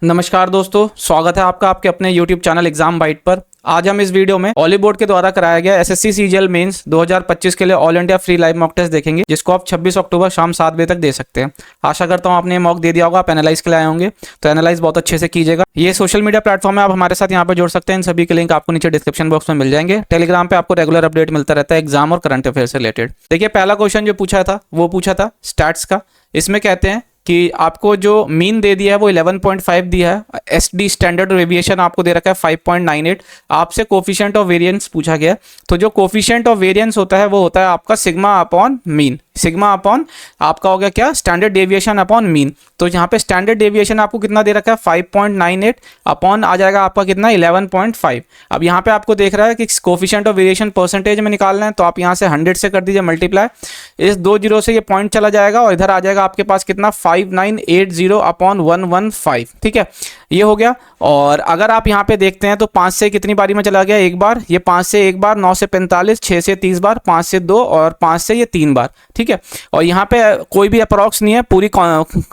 नमस्कार दोस्तों, स्वागत है आपका आपके अपने YouTube चैनल एग्जाम बाइट पर। आज हम इस वीडियो में ऑली बोर्ड के द्वारा कराया गया एसएससी सीजीएल मेंस 2025 के लिए all India free live mock test देखेंगे, जिसको आप 26 अक्टूबर शाम 7 बजे तक दे सकते हैं। आशा करता हूं आपने मॉक दे दिया होगा, आप एनालाइज के लिए आए होंगे, तो एनालाइज बहुत अच्छे से कीजिएगा। ये सोशल मीडिया प्लेटफॉर्म है, आप हमारे साथ यहाँ पर जुड़ सकते हैं। इन सभी के लिंक आपको नीचे डिस्क्रिप्शन बॉक्स में मिल जाएंगे। टेलीग्राम पे आपको रेगुलर अपडेट मिलता रहता है एग्जाम और करंट अफेयर से रिलेटेड। देखिए, पहला क्वेश्चन जो पूछा था वो पूछा था स्टैट्स का। इसमें कहते हैं कि आपको जो मीन दे दिया है वो 11.5 दिया है। एसडी स्टैंडर्ड वेरिएशन आपको दे रखा है 5.98। आपसे कोफिशिएंट ऑफ वेरिएंस पूछा गया। तो जो कोफिशिएंट ऑफ वेरिएंस होता है वो होता है आपका sigma upon mean. Sigma upon आपका हो गया क्या, स्टैंडर्ड डेविएशन अपॉन मीन। तो यहाँ पे स्टैंडर्ड डेविएशन आपको कितना दे रखा है 5.98 अपॉन आ जाएगा आपका कितना 11.5। अब यहाँ पे आपको देख रहा है कि कोफिशिएंट ऑफ वेरिएशन परसेंटेज में निकालना है, तो आप यहाँ से 100 से कर दीजिए मल्टीप्लाई। इस 2 जीरो से ये पॉइंट चला जाएगा और इधर आ जाएगा आपके पास कितना 5980 अपॉन 115। ठीक है, ये हो गया। और अगर आप यहाँ पे देखते हैं तो 5 से कितनी बारी में चला गया, एक बार। ये 5 से एक बार, 9 से 45, 6 से 30 बार, 5 से 2 और 5 से ये 3 बार। ठीक है, और यहाँ पे कोई भी अप्रॉक्स नहीं है, पूरी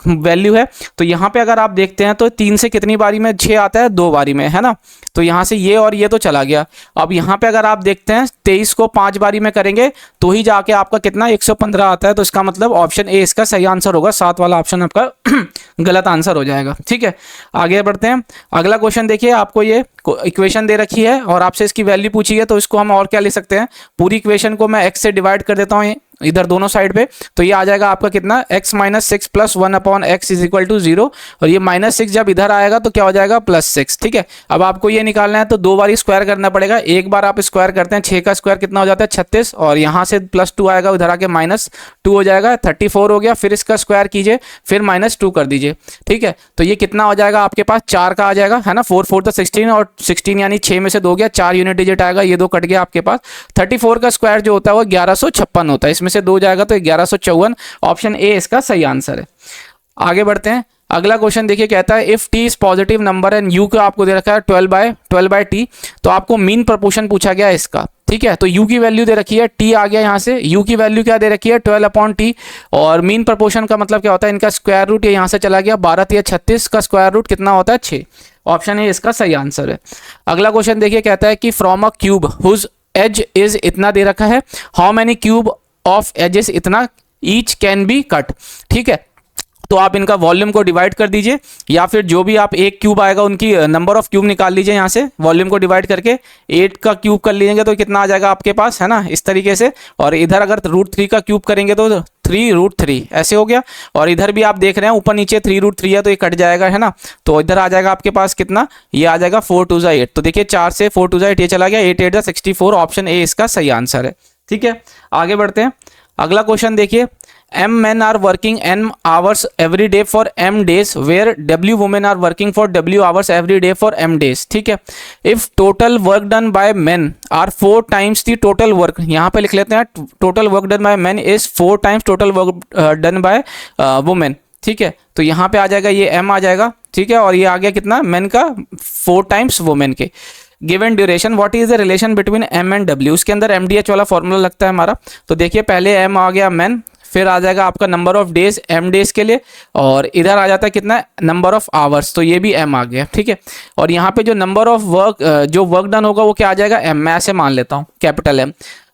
वैल्यू है। तो यहाँ पे अगर आप देखते हैं तो 3 से कितनी बारी में 6 आता है, 2 बारी में, है ना। तो यहाँ से ये और ये तो चला गया। अब यहाँ पे अगर आप देखते हैं 23 को 5 बारी में करेंगे तो ही जाके आपका कितना 115 आता है। तो इसका मतलब ऑप्शन ए इसका सही आंसर होगा, 7 वाला ऑप्शन आपका गलत आंसर हो जाएगा। ठीक है, आगे बढ़ते हैं। अगला क्वेश्चन देखिए, आपको ये इक्वेशन दे रखी है और आपसे इसकी वैल्यू पूछी है। तो इसको हम और क्या लिख सकते हैं, पूरी इक्वेशन को मैं x से डिवाइड कर देता हूँ इधर दोनों साइड पे। तो ये आ जाएगा आपका कितना x minus 6 plus 1 upon x is equal to 0। और ये -6 जब इधर आएगा तो क्या हो जाएगा +6। ठीक है, अब आपको ये निकालना है तो 2 बार स्क्वायर करना पड़ेगा। एक बार आप स्क्वायर करते हैं, 6 का स्क्वायर कितना हो जाता है 36, और यहाँ से +2 आएगा, उधर आके -2 हो जाएगा, 34 हो गया। फिर इसका स्क्वायर कीजिए, फिर -2 कर दीजिए। ठीक है, तो ये कितना हो जाएगा आपके पास 4 का आ जाएगा, है ना। 4 4 तो 16 और 16 यानी 6 में से 2 गया, 4 यूनिट डिजिट आएगा, ये 2 कट गया आपके पास। 34 का स्क्वायर जो होता है वो 1156 होता है, इसमें से 2 जाएगा तो 1154। ऑप्शन ए इसका सही आंसर है। आगे बढ़ते हैं। अगला क्वेश्चन देखिए, कहता है if T is positive number and you का आपको दे रखा है 12 बाय टी। तो आपको मीन प्रोपोर्शन पूछा गया है इसका। ठीक है, तो u की वैल्यू दे रखी है, t आ गया यहाँ से, u की वैल्यू क्या दे रखी है 12 अपॉन टी। और मीन प्रोपोर्शन का मतलब क्या होता है, इनका स्क्वायर रूट ये यहाँ से चला गया, 12 या 36 का स्क्वायर रूट कितना होता है 6। ऑप्शन ए इसका सही आंसर है। अगला क्वेश्चन देखिए, कहता है कि from a cube whose edge is इतना दे रखा है, how many cube of edges इतना ईच कैन बी कट। ठीक है, तो आप इनका वॉल्यूम को डिवाइड कर दीजिए, या फिर जो भी आप एक क्यूब आएगा उनकी नंबर ऑफ क्यूब निकाल लीजिए यहाँ से, वॉल्यूम को डिवाइड करके 8 का क्यूब कर लीजिएगा तो कितना आ जाएगा आपके पास, है ना, इस तरीके से। और इधर अगर √3 का क्यूब करेंगे तो 3√3 ऐसे हो गया। और इधर भी आप देख रहे हैं ऊपर नीचे 3√3 है तो ये कट जाएगा, है ना। तो इधर आ जाएगा आपके पास कितना, ये आ जाएगा 4 2 8। तो देखिए 4 से 4 2 8 ये चला गया, 8 8 64। ऑप्शन ए इसका सही आंसर है। ठीक है, आगे बढ़ते हैं। अगला क्वेश्चन देखिए, M men are working N hours every day for M days where W women are working for W hours every day for M days। ठीक है, if total work done by men are 4 times the total work, यहाँ पे लिख लेते हैं total work done by men is 4 times total work done by women। ठीक है, तो यहाँ पे आ जाएगा ये M आ जाएगा। ठीक है, और ये आ गया कितना men का 4 times women के। Given duration, what is the relation between M and W, उसके अंदर MDH वाला फॉर्मूला लगता है हमारा। तो देखिए पहले M आ गया मैन, फिर आ जाएगा आपका number of days M days के लिए, और इधर आ जाता है कितना नंबर ऑफ आवर्स, तो ये भी M आ गया। ठीक है, और यहाँ पे जो नंबर ऑफ वर्क जो वर्क डन होगा वो क्या आ जाएगा M, मैं ऐसे मान लेता हूँ कैपिटल M।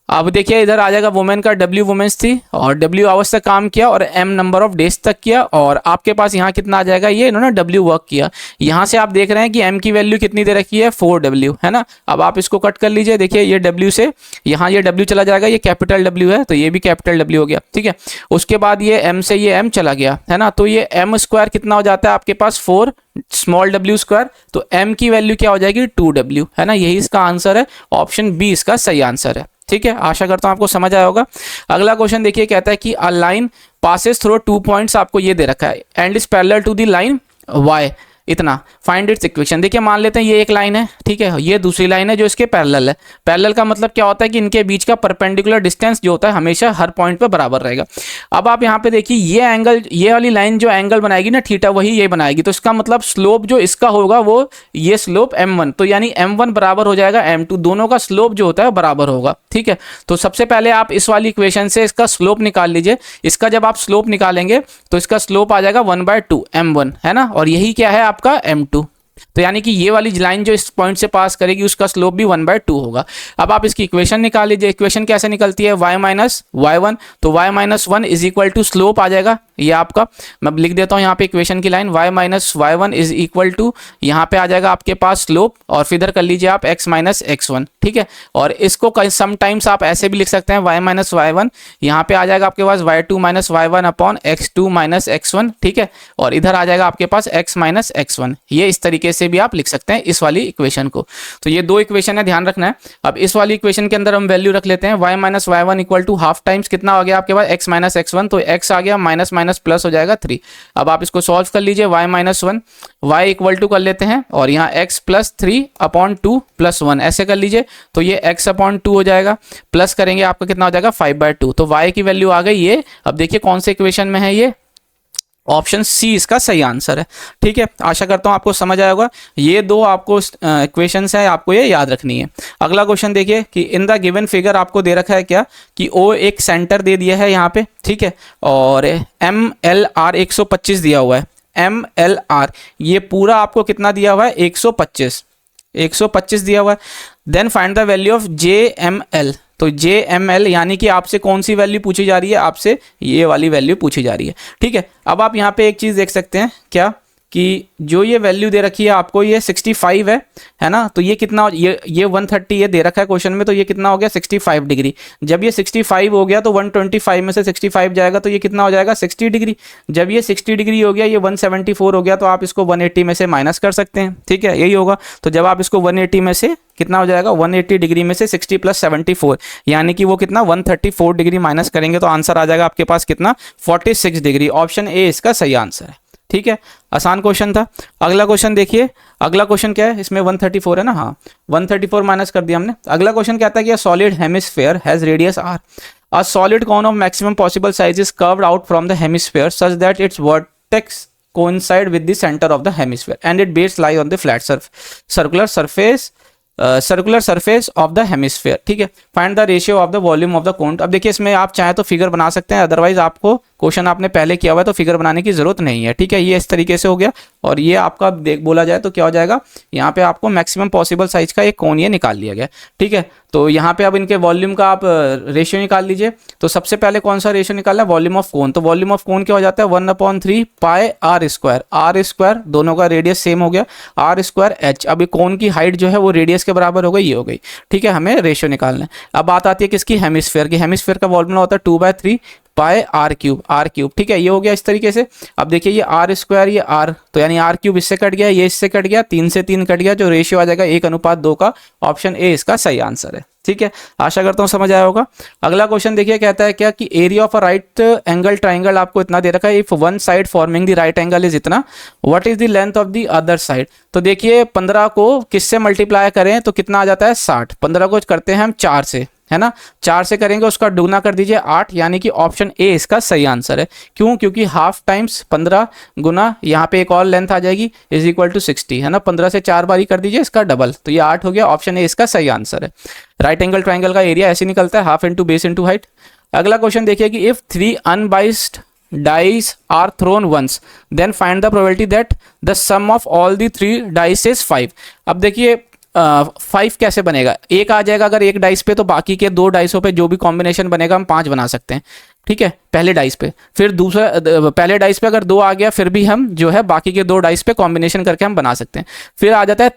अब देखिए इधर आ जाएगा वुमेन का W वुमेन्स थी, और W आवर्स तक काम किया, और M नंबर ऑफ डेज तक किया, और आपके पास यहाँ कितना आ जाएगा, ये इन्होंने W वर्क किया। यहाँ से आप देख रहे हैं कि M की वैल्यू कितनी दे रखी है 4W, है ना। अब आप इसको कट कर लीजिए, देखिए ये W से यहाँ ये W चला जाएगा, ये कैपिटल W है तो ये भी कैपिटल W हो गया। ठीक है, उसके बाद ये M से ये M चला गया, है ना। तो ये M स्क्वायर कितना हो जाता है आपके पास 4 स्मॉल w स्क्वायर, तो M की वैल्यू क्या हो जाएगी 2W, है ना। यही इसका आंसर है, ऑप्शन बी इसका सही आंसर है। ठीक है, आशा करता हूं आपको समझ आया होगा। अगला क्वेश्चन देखिए, कहता है कि a line passes through 2 points, आपको ये दे रखा है, and is parallel to the line y इतना, फाइंड इट्स इक्वेशन। देखिए मान लेते हैं ये एक लाइन है, ठीक है, ये दूसरी लाइन है जो इसके पैरेलल है। पैरेलल का मतलब क्या होता है कि इनके बीच का परपेंडिकुलर डिस्टेंस जो होता है हमेशा हर पॉइंट पे बराबर रहेगा। अब आप यहाँ पे देखिए ये एंगल, ये वाली लाइन जो एंगल बनाएगी ना थीटा, वही ये बनाएगी। तो इसका मतलब स्लोप जो इसका होगा वो ये स्लोप m1, तो यानी m1 बराबर हो जाएगा m2, दोनों का स्लोप जो होता है बराबर होगा। ठीक है, तो सबसे पहले आप इस वाली इक्वेशन से इसका स्लोप निकाल लीजिए। इसका जब आप स्लोप निकालेंगे तो इसका स्लोप आ जाएगा 1/2 m1, है ना। और यही क्या है आपका m2। तो यानी कि ये वाली लाइन जो इस पॉइंट से पास करेगी उसका स्लोप भी 1/2 होगा। अब आप इसकी इक्वेशन निकाल लीजिए। इक्वेशन कैसे निकलती है, y माइनस y1, तो y minus 1 is equal to slope आ जाएगा ये आपका, मैं लिख देता हूँ यहाँ पे इक्वेशन की line, y minus y1 is equal to यहाँ पे आ जाएगा आपके पास स्लोप, और फिर इधर कर लीजिए आप x माइनस x1, ठीक है। और इसको समटाइम्स आप ऐसे भी लिख सकते हैं, y माइनस y1 यहाँ पे आ जाएगा आपके पास y2 minus y1 upon x2 minus x1, ठीक है। और इधर आ जाएगा आपके पास x माइनस x1, ये इस तरीके से भी आप लिख सकते हैं इस वाली इक्वेशन को। तो ये दो इक्वेशन है, ध्यान रखना है। अब इस वाली इक्वेशन के अंदर हम वैल्यू रख लेते हैं, y minus y1 equal to half times कितना हो गया आपके पास x माइनस x1, तो x आ गया माइनस माइनस प्लस हो जाएगा 3। अब आप इसको सॉल्व कर लीजिए, y minus 1 y equal to कर लेते हैं और यहाँ x प्लस 3 अपॉन 2 प्लस 1 ऐसे कर लीजिए, तो ये x अपॉन 2 हो जाएगा, प्लस करेंगे आपका कितना हो जाएगा 5/2। तो y की वैल्यू आ गई ये। अब देखिए कौन से इक्वेशन में है ये, ऑप्शन सी इसका सही आंसर है, ठीक है। आशा करता हूँ आपको समझ आया होगा। ये दो आपको इक्वेशंस है, आपको ये याद रखनी है। अगला क्वेश्चन देखिए कि इन द गिवन फिगर आपको दे रखा है क्या कि ओ एक सेंटर दे दिया है यहाँ पे, ठीक है, और MLR 125 दिया हुआ है। MLR ये पूरा आपको कितना दिया हुआ है, 125 दिया हुआ है। Then find the value of JML, तो JML यानी कि आपसे कौन सी वैल्यू पूछी जा रही है, आपसे ये वाली वैल्यू पूछी जा रही है, ठीक है। अब आप यहाँ पे एक चीज़ देख सकते हैं क्या कि जो ये वैल्यू दे रखी है आपको, ये 65 है ना, तो ये कितना, ये 130 ये दे रखा है क्वेश्चन में, तो ये कितना हो गया 65 डिग्री। जब ये 65 हो गया तो 125 में से 65 जाएगा तो ये कितना हो जाएगा 60 डिग्री। जब ये 60 डिग्री हो गया, ये 174 हो गया, तो आप इसको 180 में से माइनस कर सकते हैं, ठीक है, यही होगा। तो जब आप इसको 180 में से कितना हो जाएगा, 180 डिग्री में से 60 प्लस 74 यानी कि वो कितना 134 डिग्री माइनस करेंगे तो आंसर आ जाएगा आपके पास कितना 46 डिग्री। ऑप्शन ए इसका सही आंसर है, ठीक है। आसान क्वेश्चन था। अगला क्वेश्चन देखिए, अगला क्वेश्चन क्या है, इसमें 134 है ना, हाँ 134 माइनस कर दिया हमने। अगला क्वेश्चन कहता है कि solid hemisphere has radius r, a solid cone of maximum possible size is curved out from the hemisphere such that it's vertex coincide with the center of the hemisphere and its base lie on the flat circular surface of the hemisphere, ठीक है। Find the ratio of the volume of the cone. अब देखिए इसमें आप चाहे तो figure बना सकते हैं, अदरवाइज आपको क्वेश्चन आपने पहले किया हुआ है तो फिगर बनाने की जरूरत नहीं है, ठीक है। ये इस तरीके से हो गया, और ये आपका बोला जाए तो क्या हो जाएगा, यहाँ पे आपको मैक्सिमम पॉसिबल साइज का एक कोन ये निकाल लिया गया, ठीक है। तो यहाँ पे अब इनके वॉल्यूम का आप रेशियो निकाल लीजिए। तो सबसे पहले कौन सा रेशियो निकालना है, वॉल्यूम ऑफ कोन। तो वॉल्यूम ऑफ कोन क्या हो जाता है 1/3 पाई r स्क्वायर, दोनों का रेडियस सेम हो गया, r² h। अब ये कोन की हाइट जो है वो रेडियस के बराबर हो गई, ये हो गई, ठीक है। हमें रेशियो निकालना है। अब बात आती है किसकी, हेमिस्फीयर की। हेमिस्फीयर का वॉल्यूम होता है 2/3 पाई r क्यूब, ठीक है, ये हो गया इस तरीके से। अब देखिए ये r², ये r, तो यानी r³ इससे कट गया, ये इससे कट गया, 3 से 3 कट गया, जो रेशियो आ जाएगा 1:2 का। ऑप्शन ए इसका सही आंसर है, ठीक है। आशा करता हूँ समझ आया होगा। अगला क्वेश्चन देखिए कहता है क्या कि area of a right angle triangle आपको इतना दे रखा है, if one side forming the right angle is इतना, what is the length of the other side. तो देखिए 15 को किससे मल्टीप्लाई करें तो कितना आ जाता है 60। 15 को करते हैं हम 4 से, है ना, 4 से करेंगे, उसका दुगना कर दीजिए 8, यानी कि ऑप्शन ए इसका सही आंसर है। क्यों, क्योंकि हाफ टाइम्स 15 गुना यहाँ पे एक और लेंथ आ जाएगी इज इक्वल टू 60, है ना। 15 से 4 बारी कर दीजिए इसका डबल, तो ये 8 हो गया। ऑप्शन ए इसका सही आंसर है। राइट एंगल ट्राइंगल का एरिया ऐसे निकलता है, half into base into height. अगला क्वेश्चन देखिए कि if 3 unbiased dice are thrown once then find the probability that the sum of all the 3 dice is 5। अब देखिए 5 कैसे बनेगा, एक आ जाएगा अगर एक डाइस पे, तो बाकी के 2 डाइसों पे जो भी कॉम्बिनेशन बनेगा हम 5 बना सकते हैं, ठीक है, पहले डाइस पे। फिर दूसरा पहले डाइस पे अगर 2 आ गया, फिर भी हम जो है बाकी के 2 डाइस पे कॉम्बिनेशन करके हम बना सकते हैं। फिर आ जाता है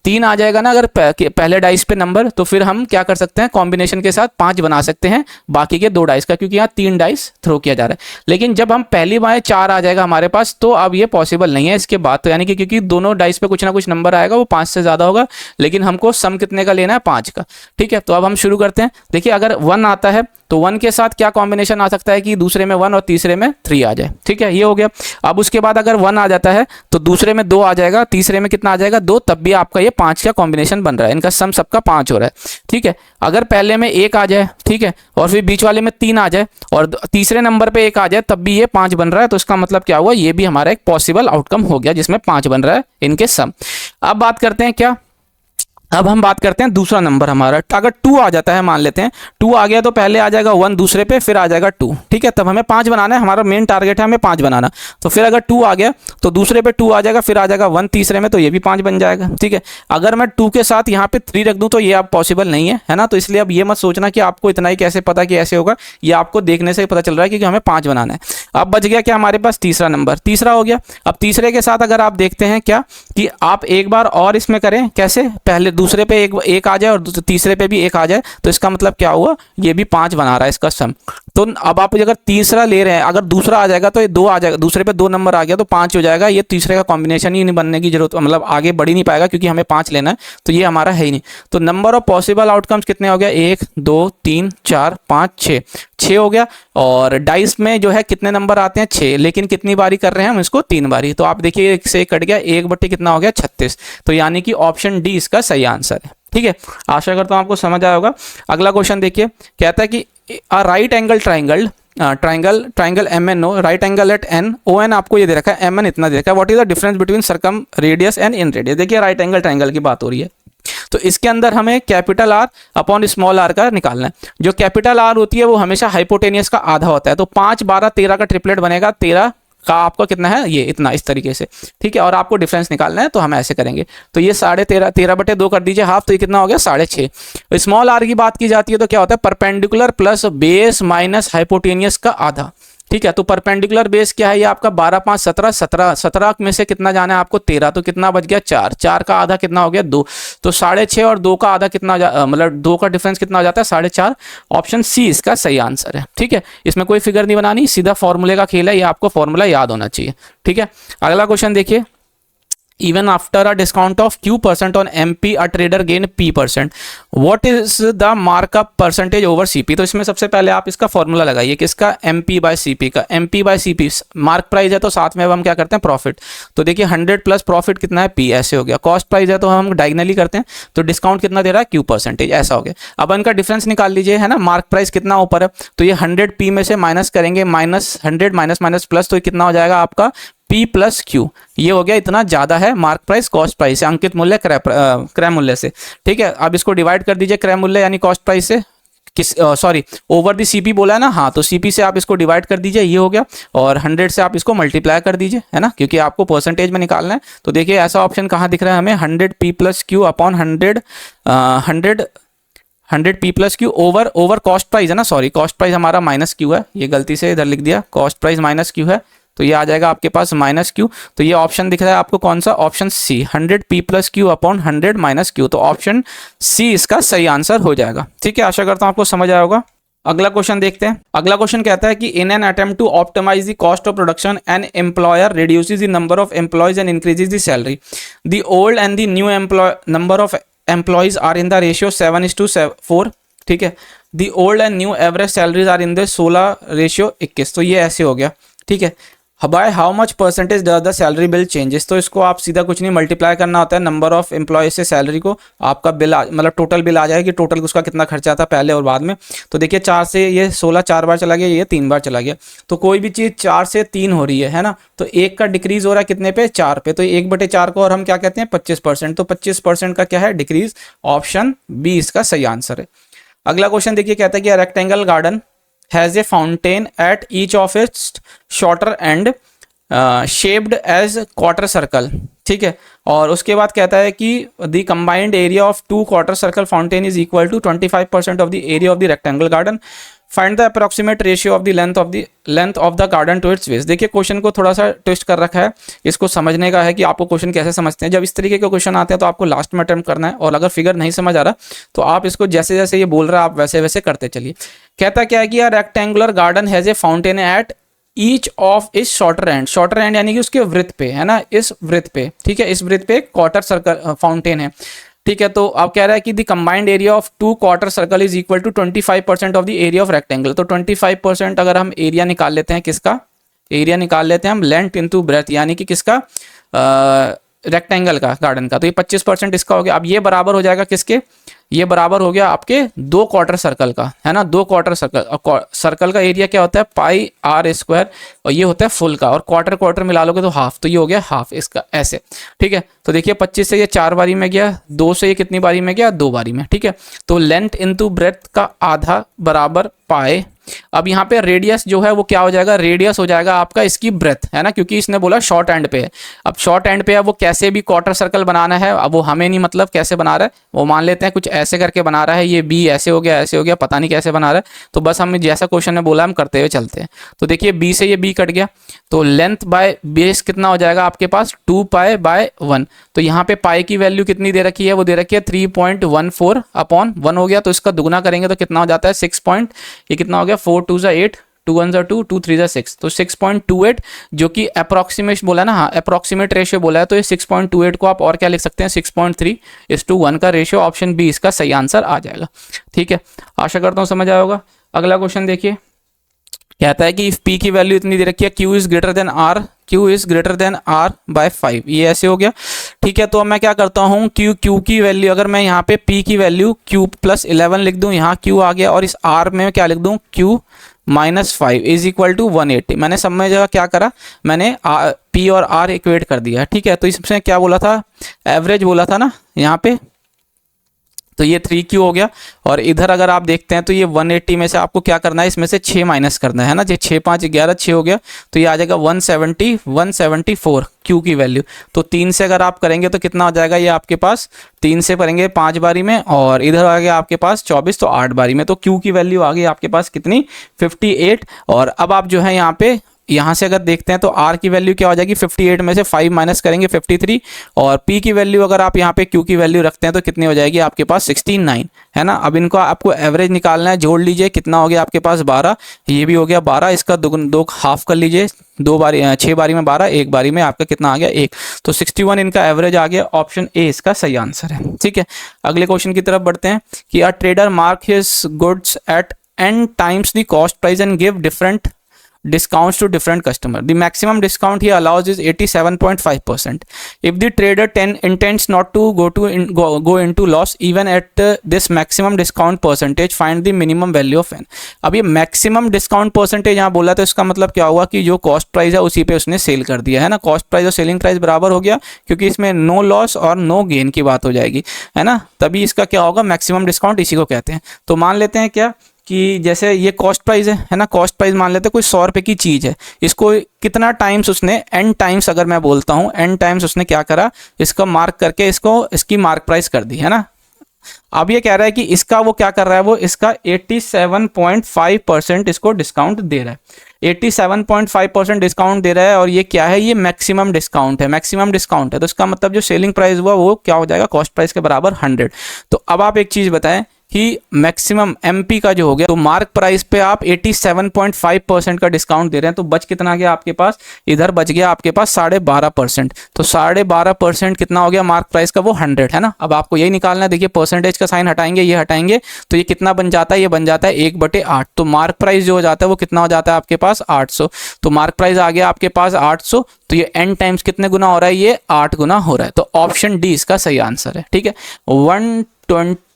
3 आ जाएगा ना अगर पहले डाइस पे नंबर, तो फिर हम क्या कर सकते हैं, कॉम्बिनेशन के साथ 5 बना सकते हैं बाकी के 2 डाइस का, क्योंकि यहाँ 3 डाइस थ्रो किया जा रहा है। लेकिन जब हम पहली बार 4 आ जाएगा हमारे पास, तो अब ये पॉसिबल नहीं है इसके बाद, तो यानी कि क्योंकि दोनों डाइस पे कुछ ना कुछ नंबर आएगा, वो 5 से ज़्यादा होगा, लेकिन हमको सम कितने का लेना है, 5 का, ठीक है। तो अब हम शुरू करते हैं। देखिए अगर 1 आता है तो 1 के साथ क्या कॉम्बिनेशन आ सकता है कि दूसरे में 1 और तीसरे में 3 आ जाए, ठीक है, ये हो गया। अब उसके बाद अगर 1 आ जाता है तो दूसरे में 2 आ जाएगा, तीसरे में कितना आ जाएगा 2, तब भी आपका ये 5 का कॉम्बिनेशन बन रहा है, इनका सम सबका 5 हो रहा है, ठीक है। अगर पहले में 1 आ जाए, ठीक है, और फिर बीच वाले में 3 आ जाए और तीसरे नंबर पे 1 आ जाए, तब भी ये 5 बन रहा है, तो इसका मतलब क्या हुआ, ये भी हमारा एक पॉसिबल आउटकम हो गया जिसमें 5 बन रहा है इनके सम। अब बात करते हैं क्या अब हम बात करते हैं दूसरा नंबर हमारा। अगर 2 आ जाता है, मान लेते हैं 2 आ गया, तो पहले आ जाएगा 1 दूसरे पे, फिर आ जाएगा 2, ठीक है। तब हमें 5 बनाना है, हमारा मेन टारगेट है हमें 5 बनाना। तो फिर अगर 2 आ गया तो दूसरे पे 2 आ जाएगा, फिर आ जाएगा 1 तीसरे में, तो ये भी 5 बन जाएगा, ठीक है। अगर मैं 2 के साथ यहाँ पे 3 रख दूँ तो ये अब पॉसिबल नहीं है ना। तो इसलिए अब ये मत सोचना कि आपको इतना ही कैसे पता कि ऐसे होगा, ये आपको देखने से ही पता चल रहा है क्योंकि हमें 5 बनाना है। अब बच गया क्या हमारे पास, तीसरा नंबर, तीसरा हो गया। अब तीसरे के साथ अगर आप देखते हैं क्या कि आप एक बार और इसमें करें, कैसे, पहले दूसरे पे एक आ जाए और तीसरे पे भी एक आ जाए, तो इसका मतलब क्या हुआ, ये भी 5 बना रहा है इसका सम। तो अब आप अगर तीसरा ले रहे हैं, अगर दूसरा आ जाएगा तो ये 2 आ जाएगा, दूसरे पे 2 नंबर आ गया तो 5 हो जाएगा। ये तीसरे का कॉम्बिनेशन ही नहीं बनने की जरूरत, मतलब आगे बढ़ ही नहीं पाएगा क्योंकि हमें 5 लेना है, तो ये हमारा है ही नहीं। तो नंबर ऑफ पॉसिबल आउटकम्स कितने हो गया, 1 2 3 4 5 6, 6 हो गया। और डाइस में जो है कितने नंबर आते हैं, 6, लेकिन कितनी बारी कर रहे हैं हम इसको, 3 बारी। तो आप देखिए 1 से 1 कट गया, 1/, कितना हो गया, 36। तो यानी कि ऑप्शन डी इसका सही आंसर है, ठीक है। आशा करता हूं आपको समझ आया होगा। अगला क्वेश्चन देखिए, कहता है कि right angle triangle MNO, right angle at N, ON आपको ये दे रखा है, MN इतना दे रखा है। What is the difference between circum radius and in radius. देखिए राइट एंगल ट्राइंगल की बात हो रही है, तो इसके अंदर हमें capital R upon small r का निकालना है। जो कैपिटल R होती है वो हमेशा हाइपोटेनियस का आधा होता है। तो 5 12 13 का ट्रिपलेट बनेगा, 13 का आपका कितना है, ये इतना, इस तरीके से, ठीक है। और आपको डिफरेंस निकालना है तो हम ऐसे करेंगे, तो ये 13.5, 13/2 कर दीजिए हाफ, तो ये कितना हो गया, 6.5। स्मॉल r की बात की जाती है तो क्या होता है, perpendicular plus base minus hypotenuse का आधा, ठीक है। तो परपेंडिकुलर बेस क्या है, ये आपका 12 5 17, 17 में से कितना जाना है आपको, 13, तो कितना बच गया, 4 का आधा कितना हो गया, 2। तो 6.5 और 2 का आधा कितना, मतलब 2 का डिफरेंस कितना हो जाता है, 4.5। ऑप्शन सी इसका सही आंसर है, ठीक है। इसमें कोई फिगर नहीं बनानी, सीधा फॉर्मूले का खेल है, ये आपको फॉर्मूला याद होना चाहिए, ठीक है। अगला क्वेश्चन देखिए, even after a discount of Q% on MP a trader gain P%, what is the markup percentage over CP। तो इसमें सबसे पहले आप इसका फॉर्मूला लगाइए, किसका, MP by CP का। MP by CP mark price है तो साथ में अब हम क्या करते हैं, प्रॉफिट। तो देखिए 100 प्लस प्रॉफिट कितना है, P, ऐसे हो गया। कॉस्ट प्राइस है तो हम डायगनली करते हैं, तो डिस्काउंट कितना दे रहा है, Q%, ऐसा हो गया। अब इनका डिफरेंस निकाल लीजिए, है ना, मार्क प्राइस कितना ऊपर है, तो ये 100 P में से माइनस करेंगे, -100 माइनस प्लस, तो कितना हो जाएगा आपका P प्लस Q। ये हो गया, इतना ज्यादा है मार्क प्राइस कॉस्ट प्राइस से, अंकित मूल्य क्रय मूल्य से, ठीक है। अब इसको डिवाइड कर दीजिए क्रय मूल्य यानी कॉस्ट प्राइस से, सॉरी ओवर दी CP बोला है ना, हाँ, तो CP से आप इसको डिवाइड कर दीजिए, ये हो गया। और 100 से आप इसको मल्टीप्लाई कर दीजिए, है ना, क्योंकि आपको परसेंटेज में निकालना है। तो देखिए ऐसा ऑप्शन कहाँ दिख रहा है हमें, 100 P plus Q upon 100 P plus Q over cost price है ना, सॉरी कॉस्ट प्राइस हमारा -Q है, ये गलती से इधर लिख दिया, कॉस्ट प्राइस -Q है, तो ये आ जाएगा आपके पास -Q। तो ये ऑप्शन दिख रहा है आपको कौन सा, option C, 100 P plus Q upon 100 -Q। तो ऑप्शन सी इसका सही आंसर हो जाएगा, ठीक है। आशा करता हूं आपको समझ आया होगा। अगला क्वेश्चन देखते हैं। अगला क्वेश्चन कहता है कि in an attempt to optimise the cost of production an employer reduces the number of employees and increases the salary, the old and the new number of employees are in the ratio 7:4, ठीक है। The old and new average salaries are in the 16:21। तो ये ऐसे हो गया, ठीक है। By how much percentage does the salary bill changes. तो इसको आप सीधा कुछ नहीं मल्टीप्लाई करना होता है नंबर ऑफ एम्प्लॉय से सैलरी को, आपका बिल मतलब टोटल बिल आ जाएगी, टोटल उसका कितना खर्चा था पहले और बाद में। तो देखिए 4 से ये 16 4 बार चला गया, ये 3 बार चला गया। तो कोई भी चीज़ 4 से 3 हो रही है ना, तो 1 का डिक्रीज हो रहा है कितने पे, 4 पे। तो 1/4 को और हम क्या कहते हैं, 25%। तो 25% का क्या है, डिक्रीज। ऑप्शन बी इसका सही आंसर है। अगला क्वेश्चन देखिए, कहता है कि rectangle garden has a fountain at each of its shorter end shaped as quarter circle, ठीक है। और उसके बाद कहता है कि the combined area of 2 quarter circle fountain is equal to 25% of the area of the rectangle garden. Find the approximate ratio of the length of the garden to its base. देखिए question को थोड़ा सा twist कर रखा है, इसको समझने का है कि आपको क्वेश्चन कैसे समझते हैं। जब इस तरीके के क्वेश्चन आते हैं तो आपको लास्ट में अटेम्प्ट करना है, और अगर फिगर नहीं समझ आ रहा तो आप इसको जैसे जैसे ये बोल रहा है आप वैसे वैसे करते चलिए। कहता क्या है कि rectangular garden has a fountain at each of इस शॉर्टर एंड, शॉर्टर एंड यानी कि उसके वृत्त पे, है ना, इस वृत्त पे, ठीक है। इस वृत्त पे क्वार्टर सर्कल फाउंटेन है, ठीक है। तो अब कह रहा है कि the combined area of 2 quarter circle is equal to 25% of the area of rectangle. तो 25% अगर हम एरिया निकाल लेते हैं, किसका एरिया निकाल लेते हैं हम, लेंथ इनटू ब्रेथ, यानी कि किसका, रेक्टेंगल का, गार्डन का। तो ये 25% इसका हो गया। अब ये बराबर हो जाएगा किसके, ये बराबर हो गया आपके 2 क्वार्टर सर्कल का, है ना, 2 क्वार्टर सर्कल। सर्कल का एरिया क्या होता है, पाई आर स्क्वायर, और ये होता है फुल का, और क्वार्टर क्वार्टर मिला लोगे तो हाफ, तो ये हो गया हाफ इसका, ऐसे। ठीक है, तो देखिए 25 से ये 4 बारी में गया, 2 से ये कितनी बारी में गया, 2 बारी में। ठीक है, तो लेंथ इनटू ब्रेथ का आधा बराबर पाए। अब यहाँ पे रेडियस जो है वो क्या हो जाएगा, रेडियस हो जाएगा आपका इसकी ब्रेथ, है ना, क्योंकि इसने बोला शॉर्ट एंड पे है। अब शॉर्ट एंड पे है, वो कैसे भी क्वार्टर सर्कल बनाना है, अब वो हमें नहीं मतलब कैसे बना रहा है, वो मान लेते हैं कुछ ऐसे करके बना रहा है, ये बी ऐसे हो गया, ऐसे हो गया, पता नहीं कैसे बना रहा है, तो बस हम जैसा क्वेश्चन ने बोला हम करते हुए चलते हैं। तो देखिए बी से ये बी कट गया, तो लेंथ बाय बेस कितना हो जाएगा आपके पास, 2 पाई बाय 1। तो यहाँ पे पाई की वैल्यू कितनी दे रखी है, वो दे रखी है 3.14 अपॉन 1 हो गया, तो इसका दुगना करेंगे तो कितना हो जाता है 6 पॉइंट, ये कितना हो गया 4 2 ज़ा 8, 2 1 ज़ा 2, 2 3 ज़ा 6, तो 6.28 जो कि अप्रॉक्सीमेट बोला ना, हाँ अप्रॉक्सीमेट रेशियो बोला है, तो ये 6.28 को आप और क्या लिख सकते हैं 6.3:1 का रेशियो, ऑप्शन बी इसका सही आंसर आ जाएगा। ठीक है, आशा करता हूँ समझ आया होगा। अगला क्वेश्चन देखिए, कहता है कि इफ P की वैल्यू इतनी दे रखी है, Q is greater than R, Q is greater than R by 5, ये ऐसे हो गया। ठीक है, तो अब मैं क्या करता हूँ, Q की वैल्यू अगर मैं यहाँ पे P की वैल्यू Q प्लस 11 लिख दूँ, यहाँ Q आ गया, और इस R में क्या लिख दूँ, Q minus 5 is equal to 180। मैंने सब में जगह क्या करा, मैंने P और R इक्वेट कर दिया। ठीक है, तो इसमें क्या बोला था, एवरेज बोला था ना यहाँ पे, तो ये 3Q हो गया, और इधर अगर आप देखते हैं तो ये 180 में से आपको क्या करना है, इसमें से 6 माइनस करना है ना, जो 6 5 11 6 हो गया, तो ये आ जाएगा 174 Q की वैल्यू। तो 3 से अगर आप करेंगे तो कितना हो जाएगा, ये आपके पास 3 से करेंगे 5 बारी में, और इधर आ गया आपके पास 24, तो 8 बारी में, तो Q की वैल्यू आ गई आपके पास कितनी 58। और अब आप जो है यहाँ से अगर देखते हैं तो R की वैल्यू क्या हो जाएगी, 58 में से 5 माइनस करेंगे 53, और P की वैल्यू अगर आप यहाँ पे Q की वैल्यू रखते हैं तो कितनी हो जाएगी आपके पास 69, है ना। अब इनको आपको एवरेज निकालना है, जोड़ लीजिए कितना हो गया आपके पास 12, ये भी हो गया 12, इसका दो हाफ कर लीजिए, 2 बारी 6 बारी में 12, 1 बारी में आपका कितना आ गया 1, तो 61 इनका एवरेज आ गया, ऑप्शन ए इसका सही आंसर है। ठीक है, अगले क्वेश्चन की तरफ बढ़ते हैं कि a trader mark his goods at n times the cost price and give different discounts to different customer. The maximum discount he allows is 87.5%. If the trader intends not to go into loss even at this maximum discount percentage, find the minimum value of n. अब ये maximum discount percentage यहाँ बोला, तो इसका मतलब क्या हुआ कि जो cost price है उसी पे उसने सेल कर दिया, है ना, cost price और selling price बराबर हो गया, क्योंकि इसमें no loss और no gain की बात हो जाएगी, है ना, तभी इसका क्या होगा, maximum discount इसी को कहते हैं। तो मान लेते हैं क्या कि जैसे ये कॉस्ट प्राइस है ना, कॉस्ट प्राइस मान लेते हैं कोई 100 रुपये की चीज़ है, इसको कितना टाइम्स उसने n टाइम्स, अगर मैं बोलता हूँ n टाइम्स उसने क्या करा, इसका मार्क करके इसकी मार्क प्राइस कर दी, है ना। अब ये कह रहा है कि इसका वो क्या कर रहा है, वो इसका 87.5% इसको डिस्काउंट दे रहा है, 87.5% डिस्काउंट दे रहा है, और ये क्या है, ये मैक्सिमम डिस्काउंट है, मैक्सिमम डिस्काउंट है, तो इसका मतलब जो सेलिंग प्राइस हुआ वो क्या हो जाएगा, कॉस्ट प्राइस के बराबर 100। तो अब आप एक चीज़ बताएं कि मैक्सिमम MP का जो हो गया, तो मार्क प्राइस पे आप 87.5% का डिस्काउंट दे रहे हैं, तो बच कितना गया आपके पास, इधर बच गया आपके पास 12.5%, तो 12.5% कितना हो गया मार्क प्राइस का, वो 100, है ना। अब आपको यही निकालना है, देखिए परसेंटेज का साइन हटाएंगे, ये हटाएंगे, तो ये कितना बन जाता है, ये बन जाता है 1/8, तो मार्क प्राइस जो हो जाता है वो कितना हो जाता है आपके पास 800, तो मार्क प्राइस आ गया आपके पास 800, तो ये n टाइम्स कितने गुना हो रहा है, ये 8 गुना हो रहा है, तो ऑप्शन डी इसका सही आंसर है। ठीक है,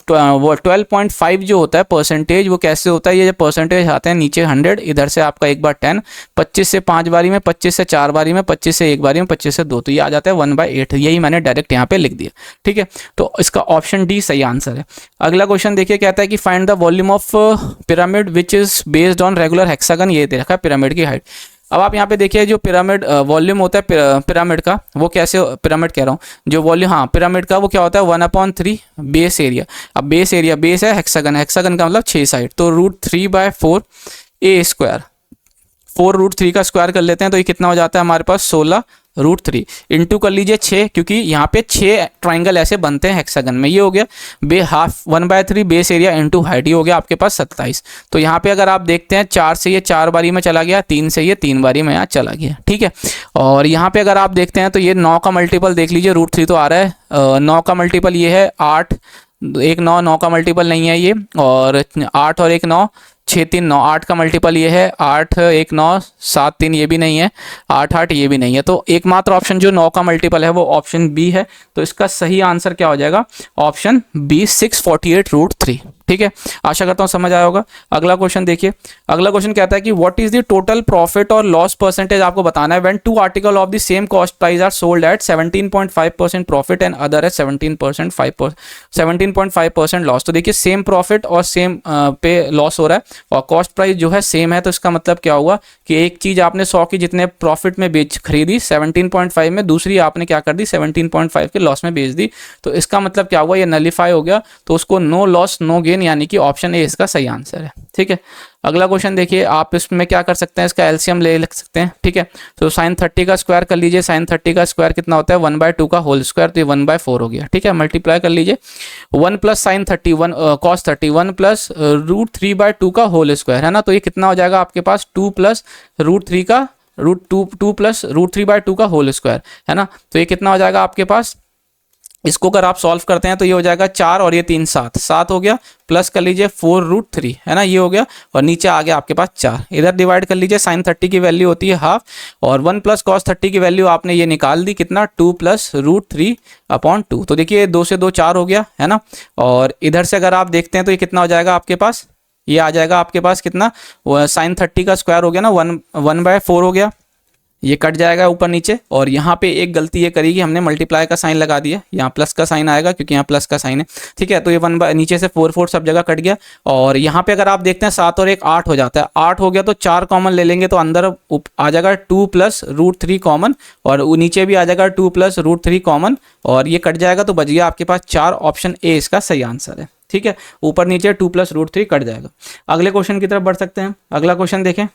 12.5 जो होता है परसेंटेज, वो कैसे होता है, ये जो परसेंटेज आते हैं नीचे 100, इधर से आपका एक बार 10, 25 से 5 बारी में, 25 से 4 बारी में, 25 से 1 बारी में, 25 से 2, तो ये आ जाता है 1/8, यही मैंने डायरेक्ट यहाँ पे लिख दिया। ठीक है, तो इसका ऑप्शन डी सही आंसर है। अगला क्वेश्चन देखिए, कहता है कि find the volume of pyramid which is based on regular hexagon, ये दे रखा है पिरामिड की हाइट। अब आप यहाँ पे देखिए जो पिरामिड वॉल्यूम होता है पिरामिड का, वो कैसे, पिरामिड कह रहा हूँ, जो वॉल्यूम, हाँ पिरामिड का वो क्या होता है 1/3 बेस एरिया। अब बेस एरिया, बेस है हेक्सागन, हेक्सागन का मतलब 6 साइड, तो √3/4 A स्क्वायर, 4√3 का स्क्वायर कर लेते हैं, तो ये कितना हो जाता है हमारे पास 16√3 इंटू कर लीजिए 6, क्योंकि यहाँ पे 6 ट्राइंगल ऐसे बनते हैं हेक्सागन में, ये हो गया 1/3 बेस एरिया इंटू हाइट, ये हो गया आपके पास 27। तो यहाँ पे अगर आप देखते हैं 4 से ये 4 बारी में चला गया, 3 से ये 3 बारी में यहाँ चला गया। ठीक है, और यहाँ पे अगर आप देखते हैं तो ये 9 का मल्टीपल देख लीजिए, √3 तो आ रहा है, 9 का मल्टीपल ये है 8, 1 9, 9 का मल्टीपल नहीं है ये, और 8 और 1 9, 6 3 9, 8 का मल्टीपल ये है, 8 1 9 7 3 ये भी नहीं है, 8 8 ये भी नहीं है। तो एकमात्र ऑप्शन जो 9 का मल्टीपल है वो ऑप्शन बी है। तो इसका सही आंसर क्या हो जाएगा? Option B 648√3। ठीक है, आशा करता हूँ समझ आया होगा। अगला क्वेश्चन देखिए, अगला क्वेश्चन कहता है कि what is the total profit और लॉस परसेंटेज आपको बताना है when two article of the same cost price are sold at 17.5% profit and other at 17.5% loss. तो देखिए सेम प्रॉफिट और सेम पे लॉस हो रहा है और कॉस्ट प्राइस जो है सेम है। तो इसका मतलब क्या हुआ कि एक चीज आपने 100 की जितने प्रॉफिट में बेच खरीदी 17.5 में, दूसरी आपने क्या कर दी 17.5 के लॉस में बेच दी। तो इसका मतलब क्या हुआ, ये नलीफाई हो गया। तो उसको नो लॉस नो गेन, यानी कि ऑप्शन ए इसका सही आंसर है। ठीक है, अगला क्वेश्चन देखिए, आप इसमें क्या कर सकते हैं, इसका एलसीएम ले सकते हैं। ठीक है, तो साइन 30 का स्क्वायर कर लीजिए। साइन 30 का स्क्वायर कितना होता है? 1/2 का होल स्क्वायर, तो ये 1/4 हो गया। ठीक है, मल्टीप्लाई कर लीजिए। 1 प्लस साइन 30 1 कॉस 30 1 प्लस √3/2 का होल स्क्वायर है ना। तो ये कितना हो जाएगा आपके पास? 2 प्लस √3 का √2 प्लस √3/2 का होल स्क्वायर है ना। तो ये कितना हो जाएगा आपके पास? इसको अगर आप सॉल्व करते हैं तो ये हो जाएगा 4 और ये 3 7 हो गया, प्लस कर लीजिए 4√3 है ना, ये हो गया और नीचे आ गया आपके पास 4। इधर डिवाइड कर लीजिए, साइन 30 की वैल्यू होती है हाफ और 1 प्लस कॉस 30 की वैल्यू आपने ये निकाल दी कितना? 2 प्लस √3/2। तो देखिए 2 से 2 4 हो गया है ना। और इधर से अगर आप देखते हैं तो ये कितना हो जाएगा आपके पास? ये आ जाएगा आपके पास कितना? साइन 30 का स्क्वायर हो गया ना, 1/4 हो गया, ये कट जाएगा ऊपर नीचे। और यहाँ पे एक गलती ये करी कि हमने मल्टीप्लाई का साइन लगा दिया, यहाँ प्लस का साइन आएगा क्योंकि यहाँ प्लस का साइन है। ठीक है, तो ये नीचे से 4 4 सब जगह कट गया। और यहाँ पे अगर आप देखते हैं 7 और 1 8 हो जाता है, 8 हो गया तो 4 कॉमन ले लेंगे तो अंदर आ जाएगा 2 प्लस √3 कॉमन और नीचे भी आ जाएगा 2 प्लस √3 कॉमन और ये कट जाएगा तो बच गया आपके पास 4। ऑप्शन ए इसका सही आंसर है। ठीक है, ऊपर नीचे 2 प्लस √3 कट जाएगा। अगले क्वेश्चन की तरफ बढ़ सकते हैं। अगला क्वेश्चन देखें,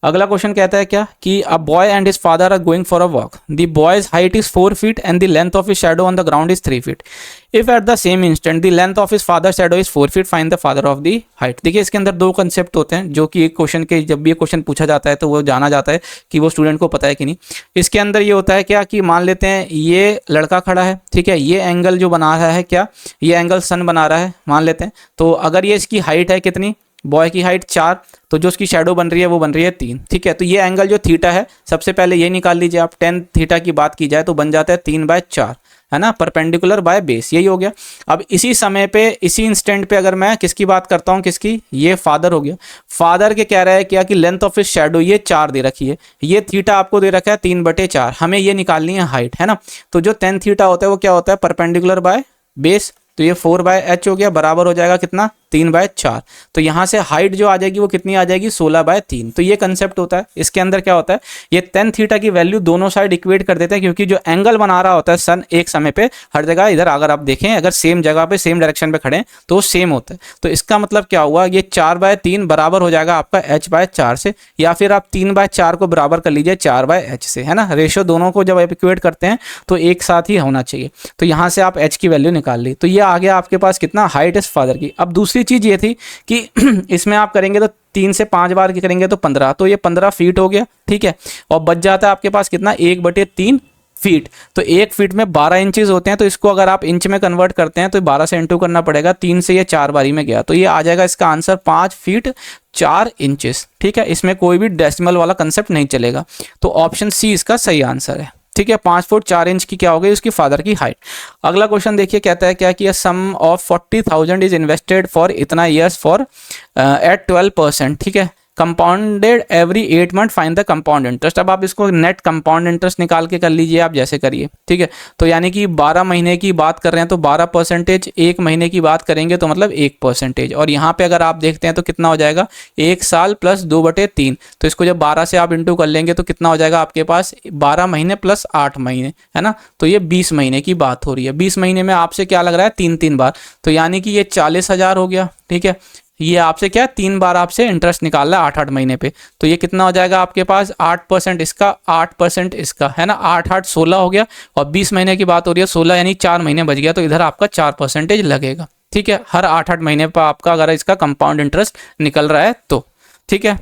अगला क्वेश्चन कहता है क्या कि a boy and his father are going for a walk. The boy's height is 4 feet and the length of his shadow on the ground is 3 feet। If at the same instant the length of his father shadow is 4 feet, find the father of the height. देखिए इसके अंदर दो concept होते हैं जो कि एक question के जब भी ये क्वेश्चन पूछा जाता है तो वो जाना जाता है कि वो स्टूडेंट को पता है कि नहीं। इसके अंदर ये होता है क्या कि मान लेते हैं ये लड़का खड़ा है, ठीक है, ये एंगल जो बना रहा है क्या, ये एंगल सन बना रहा है मान लेते हैं। तो अगर ये इसकी हाइट है कितनी, बॉय की हाइट 4, तो जो उसकी शैडो बन रही है वो बन रही है 3। ठीक है, तो ये एंगल जो थीटा है सबसे पहले ये निकाल लीजिए आप। tan थीटा की बात की जाए तो बन जाता है 3/4 है ना, परपेंडिकुलर बाय बेस, यही हो गया। अब इसी समय पे इसी इंस्टेंट पे अगर मैं किसकी बात करता हूँ, किसकी, ये फादर हो गया। फादर के कह रहा है क्या कि लेंथ ऑफ हिज शैडो ये 4 दे रखी है, ये थीटा आपको दे रखा है 3/4, हमें ये निकालनी है हाइट है ना। तो जो tan थीटा होता है वो क्या होता है? Perpendicular by base. तो ये 4/h हो गया, बराबर हो जाएगा कितना? 3/4। तो यहाँ से हाइट जो आ जाएगी वो कितनी आ जाएगी? 16/3। तो ये कंसेप्ट होता है। इसके अंदर क्या होता है, ये tan थीटा की वैल्यू दोनों साइड इक्वेट कर देते हैं क्योंकि जो एंगल बना रहा होता है सन एक समय पे हर जगह, इधर अगर आप देखें अगर सेम जगह पे सेम डायरेक्शन पे खड़े हैं तो सेम होता है। तो इसका मतलब क्या हुआ, ये 4/3 बराबर हो जाएगा आपका h/4 से, या फिर आप 3/4 को बराबर कर लीजिए 4/h से, है ना। रेशियो दोनों को जब इक्वेट करते हैं तो एक साथ ही होना चाहिए। तो यहाँ से आप h की वैल्यू निकाल ली, तो ये आ गया आपके पास कितना? हाइट इस फादर की। अब दूसरी चीज ये थी कि इसमें आप करेंगे तो 3 से 5 बार की करेंगे तो 15, तो ये 15 फीट हो गया। ठीक है, और बच जाता है आपके पास कितना? 1/3 फीट। तो 1 फीट में 12 इंचेस होते हैं, तो इसको अगर आप इंच में कन्वर्ट करते हैं तो 12 से इंटू करना पड़ेगा, 3 से ये 4 बारी में गया, तो ये आ जाएगा इसका आंसर 5 फीट 4 इंचेस। ठीक है, इसमें कोई भी डेसिमल वाला कंसेप्ट नहीं चलेगा। तो ऑप्शन सी इसका सही आंसर है। ठीक है, 5 फुट 4 इंच की क्या हो गई उसकी फादर की हाइट। अगला क्वेश्चन देखिए, कहता है क्या कि सम ऑफ 40,000 इज इन्वेस्टेड फॉर इतना ईयर्स फॉर एट 12%। ठीक है, compounded every 8 month, find the compound interest. अब आप इसको नेट कंपाउंड इंटरेस्ट निकाल के कर लीजिए, आप जैसे करिए। ठीक है, तो यानी कि 12 महीने की बात कर रहे हैं तो 12%, 1 महीने की बात करेंगे तो मतलब 1%। और यहाँ पे अगर आप देखते हैं तो कितना हो जाएगा? 1 साल प्लस 2/3। तो इसको जब 12 से आप इंटू कर लेंगे तो कितना हो जाएगा आपके पास? 12 महीने प्लस 8 महीने, है ना। तो ये 20 महीने की बात हो रही है। 20 महीने में आपसे क्या लग रहा है? 3 बार, तो यानी कि ये 40,000 हो गया। ठीक है, ये आपसे क्या 3 बार आपसे इंटरेस्ट निकाल रहा है 8 महीने पे। तो ये कितना हो जाएगा आपके पास? 8% इसका, 8% इसका, है ना। 8 16 हो गया और 20 महीने की बात हो रही है, 16 यानी 4 महीने बच गया, तो इधर आपका 4% लगेगा। ठीक है, हर 8 महीने पर आपका अगर इसका कंपाउंड इंटरेस्ट निकल रहा है तो। ठीक है।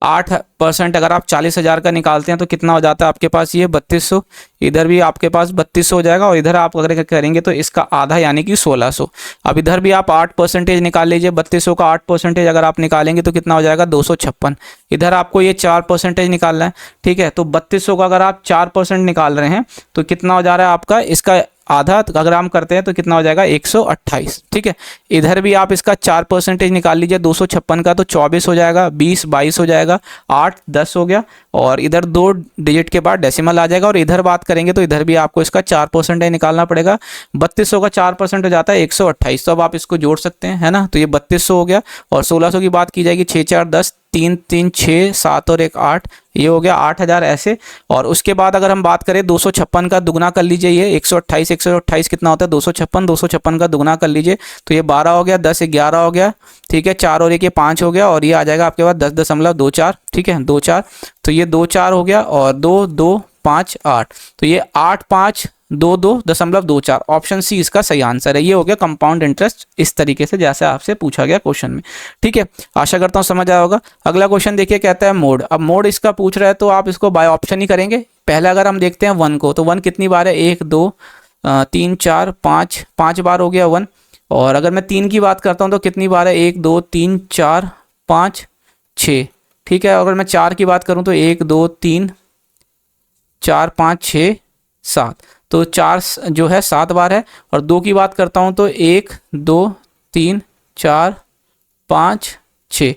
8% अगर आप 40,000 का निकालते हैं तो कितना हो जाता है आपके पास ये 3200। इधर भी आपके पास 3200 हो जाएगा और इधर आप अगर करेंगे तो इसका आधा यानी कि 1600। अब इधर भी आप 8% निकाल लीजिए, 3200 का 8% अगर आप निकालेंगे तो कितना हो जाएगा 256। इधर आपको ये 4% निकालना है, ठीक है। तो 3200 का अगर आप 4% निकाल रहे हैं तो कितना हो जा रहा है आपका, इसका आधा अगर हम करते हैं तो कितना हो जाएगा 128, ठीक है। इधर भी आप इसका 4% निकाल लीजिए 256 का, तो 24 हो जाएगा, 20 22 हो जाएगा, 8 10 हो गया और इधर 2 डिजिट के बाद डेसिमल आ जाएगा। और इधर बात करेंगे तो इधर भी आपको इसका 4% निकालना पड़ेगा। 3200 का 4% हो जाता है 128। तो अब आप इसको जोड़ सकते हैं, है ना। तो ये 3200 हो गया और 1600 की बात की जाएगी, 6 4 10, 3 3 6 7 और 1 8, ये हो गया 8000 ऐसे। और उसके बाद अगर हम बात करें 256 का दुगना कर लीजिए, ये 128 कितना होता है 256 का दुगना कर लीजिए तो ये 12 हो गया, 10 11 हो गया, ठीक है। 4 और 1 ये 5 हो गया और ये आ जाएगा आपके पास 10.24, ठीक है 24। तो ये 24 हो गया और 2 2 5 8, तो ये 8 5 2.24। ऑप्शन सी इसका सही आंसर है। ये हो गया कंपाउंड इंटरेस्ट इस तरीके से जैसे आपसे पूछा गया क्वेश्चन में, ठीक है। आशा करता हूँ समझ आया होगा। अगला क्वेश्चन देखिए, कहता है मोड। अब मोड इसका पूछ रहा है तो आप इसको बाय ऑप्शन ही करेंगे। पहले अगर हम देखते हैं 1 को, तो 1 कितनी बार है, 1 2 3 4 5, 5 बार हो गया 1। और अगर मैं 3 की बात करता हूँ तो कितनी बार है, 1 2 3 4 5 6, ठीक है। अगर मैं 4 की बात करूँ तो 1 2 3 4 5 6 7, तो 4 जो है 7 बार है। और 2 की बात करता हूँ तो 1 2 3 4 5 6,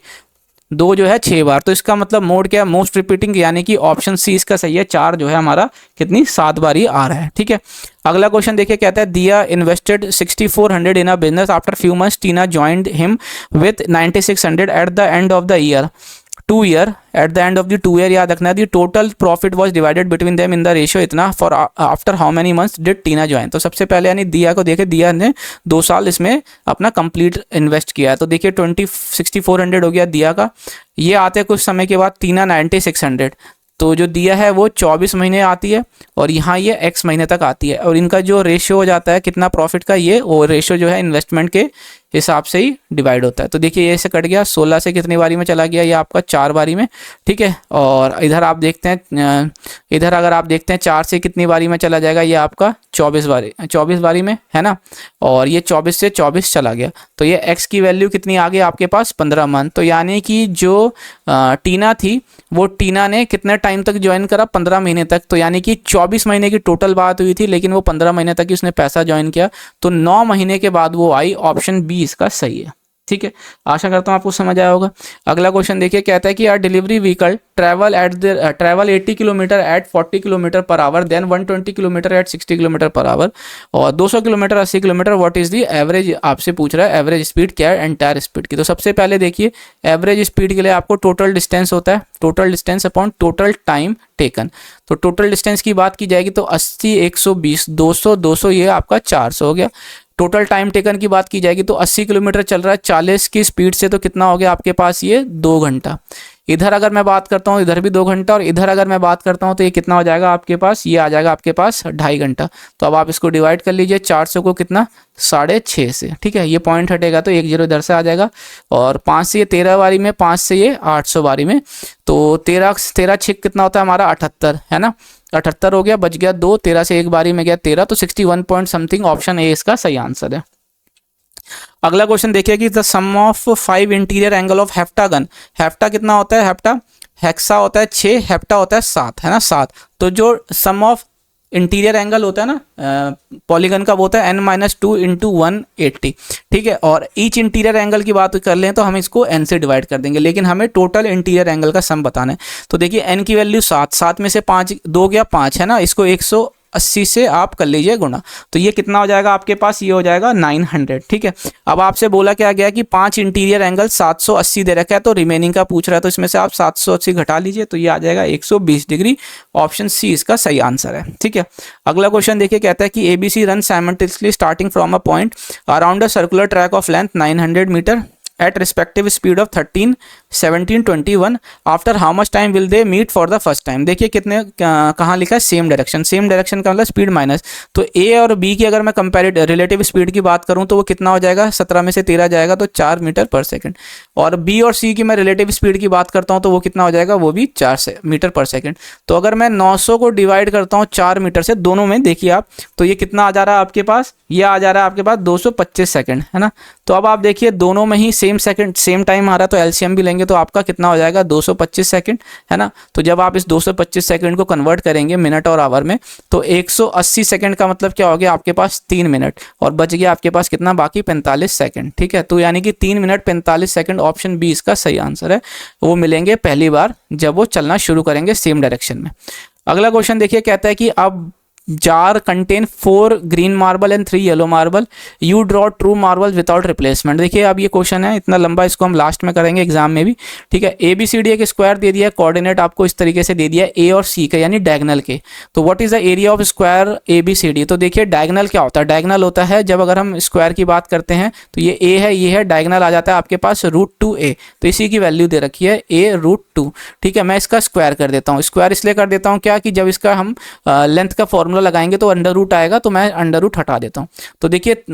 2 जो है 6 बार। तो इसका मतलब मोड क्या है, मोस्ट रिपीटिंग, यानी कि ऑप्शन सी इसका सही है। 4 जो है हमारा कितनी 7 बार ही आ रहा है, ठीक है। अगला क्वेश्चन देखिए, कहता है Diya invested 6400 in a business after few months Tina joined him with 9600 at the end of the year 2 year. At the end of the 2 year याद रखना है the total profit was divided between them in the ratio इतना for after how many months did Tina join. तो सबसे पहले यानी दिया को देखे, दिया ने 2 साल इसमें अपना कंप्लीट इन्वेस्ट किया है। तो देखिए 6400 हो गया दिया का। ये आते कुछ समय के बाद टीना 9600, तो जो दिया है वो 24 महीने आती है और यहाँ ये x महीने तक आती है। और इनका जो रेशियो हो जाता है कितना प्रॉफिट का, ये वो रेशियो जो है इन्वेस्टमेंट के हिसाब से ही डिवाइड होता है। तो देखिए ये से कट गया, 16 से कितनी बारी में चला गया, ये आपका 4 बारी में, ठीक है। और इधर आप देखते हैं, इधर अगर आप देखते हैं 4 से कितनी बारी में चला जाएगा, ये आपका 24 बारी में, है ना। और ये 24 से 24 चला गया, तो ये x की वैल्यू कितनी आ गई आपके पास 15 मंथ। तो यानी कि जो टीना थी वो टीना ने कितने टाइम तक ज्वाइन करा, 15 महीने तक। तो यानी कि 24 महीने की टोटल बात हुई थी लेकिन वो 15 महीने तक ही उसने पैसा ज्वाइन किया, तो 9 महीने के बाद वो आई। ऑप्शन बी इसका सही है, ठीक है। आशा करता हूँ आपको समझ आया होगा। अगला क्वेश्चन देखिए, कहता है कि यार delivery vehicle travel 80 kilometre at 40 kilometre per hour, then 120 kilometre at 60 kilometre per hour और 200 kilometre 80 kilometre, what is the average, आपसे पूछ रहा है एवरेज स्पीड क्या है एंटायर स्पीड की। तो सबसे पहले देखिए एवरेज स्पीड के लिए आपको टोटल डिस्टेंस होता है, total distance upon total time taken. तो टोटल डिस्टेंस की बात की जाएगी तो 80 120 200 200, ये आपका 400 हो गया। टोटल टाइम टेकन की बात की जाएगी तो 80 किलोमीटर चल रहा है 40 की स्पीड से, तो कितना हो गया आपके पास ये 2 घंटा। इधर अगर मैं बात करता हूँ इधर भी 2 घंटा, और इधर अगर मैं बात करता हूँ तो ये कितना हो जाएगा आपके पास, ये आ जाएगा आपके पास 2.5 घंटा। तो अब आप इसको डिवाइड कर लीजिए 400 को कितना 6.5 से, ठीक है। ये पॉइंट हटेगा तो 1 0 इधर से आ जाएगा। और 5 से ये 13 बारी में, 5 से ये 800 बारी में, तो 13 6 कितना होता है हमारा 78, है ना। 78 हो गया, बच गया 2, 13 से 1 बारी में गया 13, तो 61 पॉइंट समथिंग, ऑप्शन ए इसका सही आंसर है। अगला क्वेश्चन देखिए कि the sum of 5 interior angle of heptagon. Hepta कितना होता है, हेप्टा हेक्सा होता है 6, हेप्टा होता है 7, है ना 7। तो जो सम ऑफ इंटीरियर एंगल होता है ना पॉलीगन का, वो होता है n-2 इंटू 180, ठीक है। और ईच इंटीरियर एंगल की बात कर लें तो हम इसको n से डिवाइड कर देंगे, लेकिन हमें टोटल इंटीरियर एंगल का सम बताना है। तो देखिए n की वैल्यू 7, 7 में से 5 2 गया 5, है ना। इसको 180 से आप कर लीजिए गुणा, तो ये कितना हो जाएगा आपके पास, ये हो जाएगा 900, ठीक है। अब आपसे बोला क्या गया कि 5 इंटीरियर एंगल 780 दे रखा है, तो रिमेनिंग का पूछ रहा है, तो इसमें से आप 780 घटा लीजिए तो ये आ जाएगा 120 डिग्री। ऑप्शन सी इसका सही आंसर है, ठीक है। अगला क्वेश्चन देखिए, कहता है कि ABC run simultaneously starting from a point around a circular track of length 900 metre at respective speed of 13, 17, 21 after how much time will they meet for the first time। देखिए कितने कहाँ लिखा है, सेम डायरेक्शन, सेम डायरेक्शन का मतलब speed minus, तो ए और B की अगर मैं कंपेरेटिव रिलेटिव स्पीड की बात करूँ तो वो कितना हो जाएगा, 17 में से 13 जाएगा तो 4 मीटर पर सेकंड, और बी और सी की मैं रिलेटिव स्पीड की बात करता हूँ तो वो कितना हो जाएगा, वो भी 4 मीटर पर सेकंड। तो अगर मैं 900 को डिवाइड करता हूँ 4 मीटर से, दोनों में देखिए आप, तो ये कितना आ जा रहा है आपके पास, ये आ जा रहा है आपके पास 225 सेकंड, है ना। तो अब आप देखिए दोनों में ही सेम सेकंड सेम टाइम आ रहा है, तो एलसीएम भी लेंगे तो आपका कितना हो जाएगा, 225 सेकंड, है ना। तो जब आप इस 225 सेकंड को कन्वर्ट करेंगे मिनट और आवर में, तो 180 सेकंड का मतलब क्या हो गया, आपके पास 3 मिनट, और बच गया आपके पास कितना बाकी, 45 सेकंड, ठीक है। तो यानी कि 3 मिनट 45 सेकंड ऑप्शन बी इसका सही आंसर है, वो मिलेंगे पहली बार जब वो चलना शुरू करेंगे सेम डायरेक्शन में। अगला क्वेश्चन देखिए, कहता है कि अब jar contain 4 green marble and 3 yellow marble, you draw true marble without replacement. देखिए अब ये क्वेश्चन है इतना लंबा, इसको हम लास्ट में करेंगे एग्जाम में भी, ठीक है। ए बी सी डी एक स्क्वायर दे दिया है, कोऑर्डिनेट आपको इस तरीके से दे दिया है ए और सी का, यानी डायगोनल के। तो what is the area of square A B C D. तो देखिए डायगोनल क्या होता है, डायगोनल होता है जब अगर हम स्क्वायर की बात करते हैं तो ये ए है, ये है, डायगोनल आ जाता है आपके पास √2a, तो इसी की वैल्यू दे रखी है a√2, ठीक है। मैं इसका स्क्वायर कर देता हूँ, स्क्वायर इसलिए कर देता हूँ क्या कि जब इसका हम लेंथ का फॉर्मूला लगाएंगे तो अंडर रूट आएगा, तो मैं अंडर रूट हटा देता हूँ। तो देखिए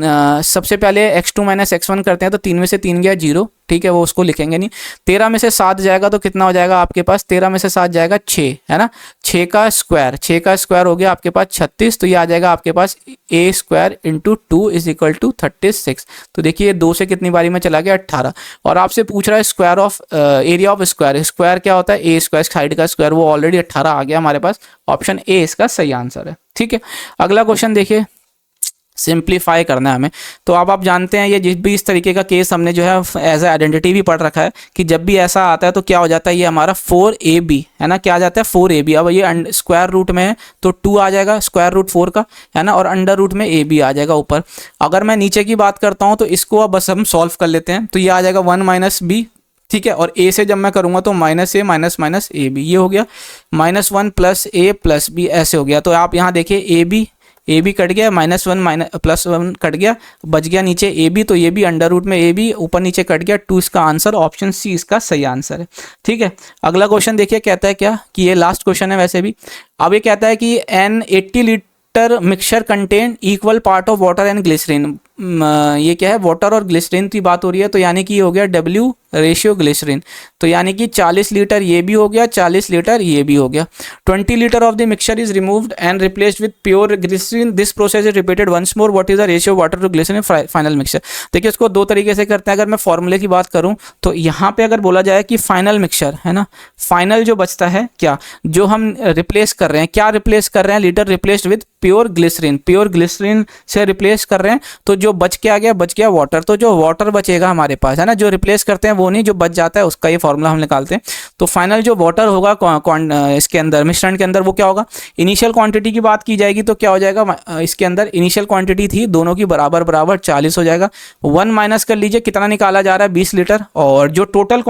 सबसे पहले x2 - x1 करते हैं, तो 3 में से 3 गया 0, ठीक है, वो उसको लिखेंगे नहीं। 13 में से 7 जाएगा तो कितना हो जाएगा आपके पास, 13 में से 7 जाएगा 6, है ना। 6 का स्क्वायर हो गया आपके पास 36, तो ये आ जाएगा आपके पास a² × 2 = 36। तो देखिए 2 से कितनी बारी में चला गया, 18। और आपसे पूछ रहा है square of area of square, square क्या होता है, a² साइड का स्क्वायर, वो ऑलरेडी 18 आ गया हमारे पास, ऑप्शन ए इसका सही आंसर है, ठीक है। अगला क्वेश्चन देखिए, सिंप्लीफाई करना है हमें। तो अब आप जानते हैं ये जिस भी इस तरीके का केस हमने जो है एज ए आइडेंटिटी भी पढ़ रखा है कि जब भी ऐसा आता है तो क्या हो जाता है, ये हमारा 4ab है ना, क्या आ जाता है 4ab। अब ये स्क्वायर रूट में है तो 2 आ जाएगा स्क्वायर रूट 4 का, है ना, और अंडर रूट में ab आ जाएगा ऊपर। अगर मैं नीचे की बात करता हूँ तो इसको अब बस हम सॉल्व कर लेते हैं, तो ये आ जाएगा 1 - b, ठीक है। और a से जब मैं करूँगा तो -a - ab, ये हो गया -1 + a + b, ऐसे हो गया। तो आप यहाँ देखिए ए बी कट गया, -1 +1 कट गया, बच गया नीचे ए बी, तो ये भी अंडर रूट में ए बी ऊपर नीचे कट गया, 2 इसका आंसर, ऑप्शन सी इसका सही आंसर है, ठीक है। अगला क्वेश्चन देखिए, कहता है क्या कि ये लास्ट क्वेश्चन है वैसे भी। अब ये कहता है कि an 80 litre mixture contain equal part of water and glycerine. ये क्या है, वाटर और ग्लिसरीन की बात हो रही है, तो यानी कि ये हो गया W ग्लिसरीन, तो यानी कि 40 लीटर ये भी हो गया, 40 लीटर ये भी हो गया। 20 litre of the mixture is removed and replaced with pure glycerine, this process is repeated once more, what is the ratio water to glycerine final mixture. देखिए इसको दो तरीके से करते हैं। अगर मैं फॉर्मूले की बात करूं तो यहाँ पे अगर बोला जाए कि फाइनल मिक्सचर है ना, फाइनल जो बचता है क्या, जो हम रिप्लेस कर रहे हैं, क्या रिप्लेस कर रहे हैं, litre replaced with pure glycerine से रिप्लेस कर रहे हैं, तो जो बच के आ गया, बच गया वाटर। तो जो वाटर बचेगा हमारे पास, है ना, जो रिप्लेस करते हैं वो नहीं, जो बच जाता है उसका ये फॉर्मूला हम निकालते हैं। तो फाइनल जो वाटर होगा इसके अंदर मिश्रण के अंदर, वो क्या होगा, इनिशियल क्वांटिटी की बात की जाएगी तो क्या हो जाएगा, इसके अंदर इनिशियल क्वांटिटी थी दोनों की बराबर 40 हो जाएगा। 1 माइनस कर लीजिए, कितना निकाला जा रहा है, 20 लीटर, और जो टोटल